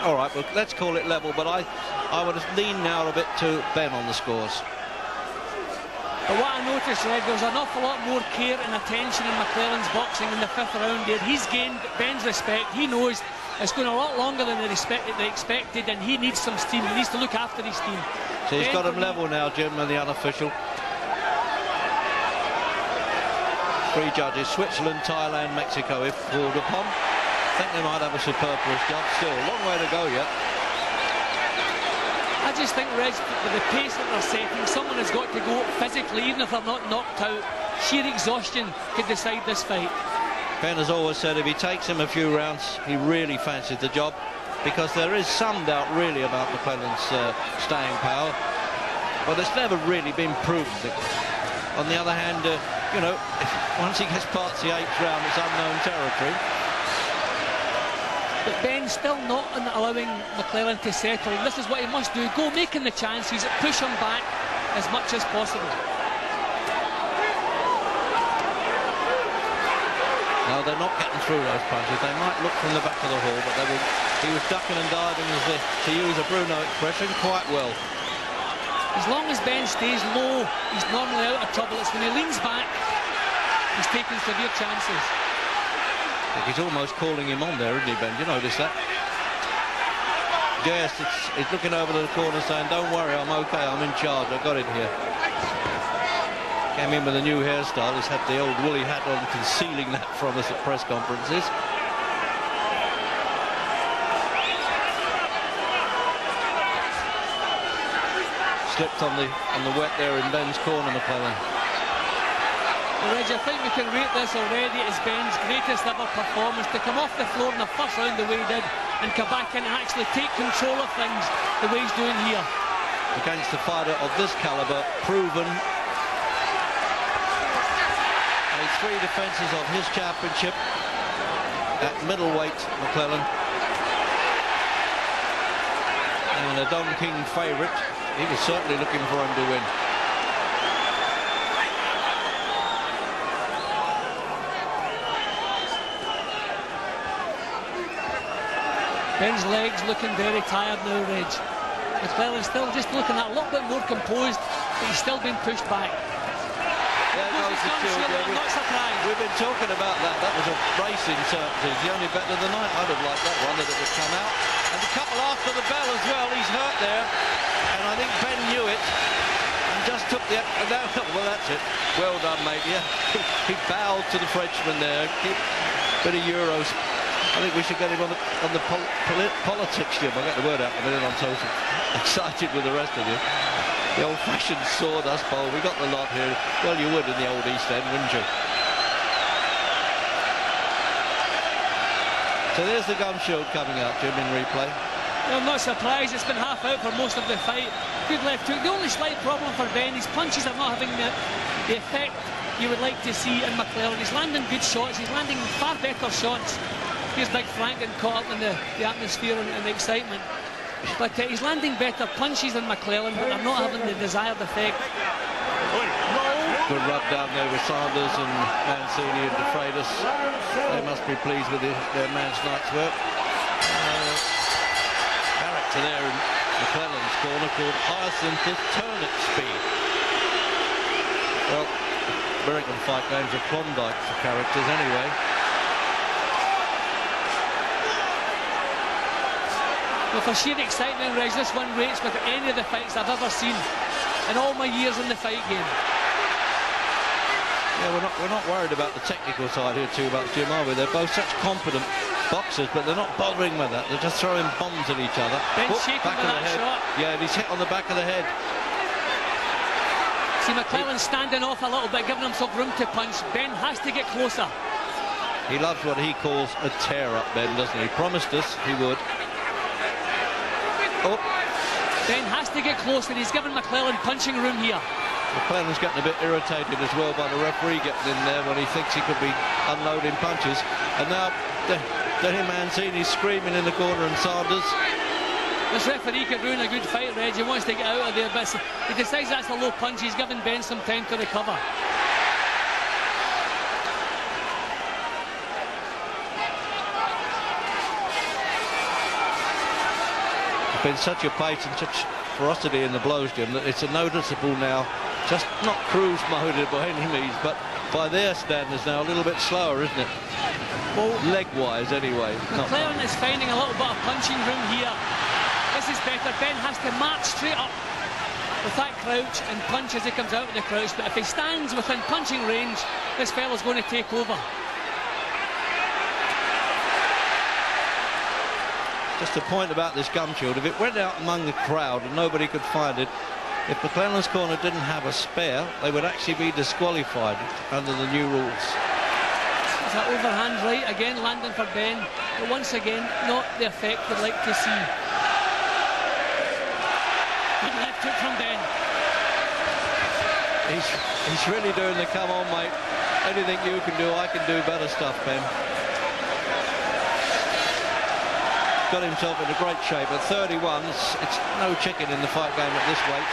All right, well, let's call it level, but I would have leaned now a bit to Ben on the scores. But what I noticed, Red, there's an awful lot more care and attention in McClelland's boxing in the 5th round there. He's gained Ben's respect. He knows it's going a lot longer than they expected, and he needs some steam. He needs to look after his team. So he's got him level now, Jim, and the unofficial. 3 judges, Switzerland, Thailand, Mexico, if called upon. I think they might have a superfluous job still. A long way to go yet. I just think, Reg, with the pace that they're setting, someone has got to go physically, even if they're not knocked out. Sheer exhaustion could decide this fight. Ben has always said if he takes him a few rounds, he really fancies the job, because there is some doubt really about McClelland's staying power, but it's never really been proven. On the other hand, you know, once he gets past the 8th round, it's unknown territory. But Ben's still not allowing McClelland to settle. This is what he must do. Go making the chances, push him back as much as possible. No, they're not getting through those punches. They might look from the back of the hall, but he was ducking and diving, to use a Bruno expression, quite well. As long as Ben stays low, he's normally out of trouble. It's when he leans back, he's taking severe chances. I think he's almost calling him on there, isn't he, Ben? Do you notice that? Yes, it's looking over to the corner saying, don't worry, I'm okay, I'm in charge, I got it here. Came in with a new hairstyle. He's had the old woolly hat on, concealing that from us at press conferences. Slipped on the wet there in Ben's corner, McClelland. Reg, I think we can rate this already as Ben's greatest ever performance, to come off the floor in the 1st round the way he did and come back in and actually take control of things the way he's doing here. Against a fighter of this calibre, proven. 3 defences of his championship at middleweight, McClelland. And a Don King favourite. He was certainly looking for him to win. Ben's legs looking very tired now, Reg. McClelland still just looking a little bit more composed, but he's still being pushed back. There goes the shield. I'm not surprised. We've been talking about that. That was a racing certainty. The only bet of the night. I'd have liked that one, that it would come out. And a couple after the bell as well. He's hurt there, and I think Ben knew it and just took the. Well, that's it. Well done, mate. Yeah, he bowed to the Frenchman there. Bit of Euros. I think we should get him on the politics, Jim. I'll get the word out in a minute. I'm so excited with the rest of you. The old-fashioned sawdust bowl. We got the lot here. Well, you would in the old East End, wouldn't you? So there's the gun shield coming out, Jim, in replay. I'm not surprised. It's been half out for most of the fight. Good left hook. The only slight problem for Ben, his punches are not having the effect you would like to see in McClelland. He's landing good shots. He's landing far better shots. Here's Big Frank getting caught up in the atmosphere and the excitement. But he's landing better punches than McClelland, but they're not having the desired effect. Good rub down there with Sanders and Mancini and De Freitas. They must be pleased with their man's night's work. Character there in McClelland's corner called Hyacinth Turnip Speed. Well, American fight games are Klondike for characters anyway. Well, for sheer excitement, Reg, this one rates with any of the fights I've ever seen in all my years in the fight game. Yeah, we're not worried about the technical side here too much, Jim, are we? They're both such competent boxers, but they're not bothering with that. They're just throwing bombs at each other. Ben's shaking with that shot. Yeah, and he's hit on the back of the head. See McClelland standing off a little bit, giving himself room to punch. Ben has to get closer. He loves what he calls a tear-up, Ben, doesn't he? He promised us he would. Oh. Ben has to get closer. He's given McClelland punching room here. McClelland's getting a bit irritated as well by the referee getting in there when he thinks he could be unloading punches. And now Denny Mancini's screaming in the corner, and Sanders. This referee could ruin a good fight, Reg. He wants to get out of there, but he decides that's a low punch. He's giving Ben some time to recover. been such a pace and such ferocity in the blows, Jim, that it's a noticeable now, just not cruise moded by any means, but by their standards now a little bit slower, isn't it? Well, leg-wise anyway. McClelland is finding a little bit of punching room here. This is better. Ben has to march straight up with that crouch and punch as he comes out of the crouch, but if he stands within punching range, this fella's going to take over. Just a point about this gum shield, if it went out among the crowd and nobody could find it, if McClelland's corner didn't have a spare, they would actually be disqualified under the new rules. It's an overhand right again, landing for Ben, but once again, not the effect we'd like to see. Good left hook from Ben. He's really doing the come on, mate. Anything you can do, I can do better stuff, Ben. Got himself in a great shape. At 31, it's no chicken in the fight game at this weight.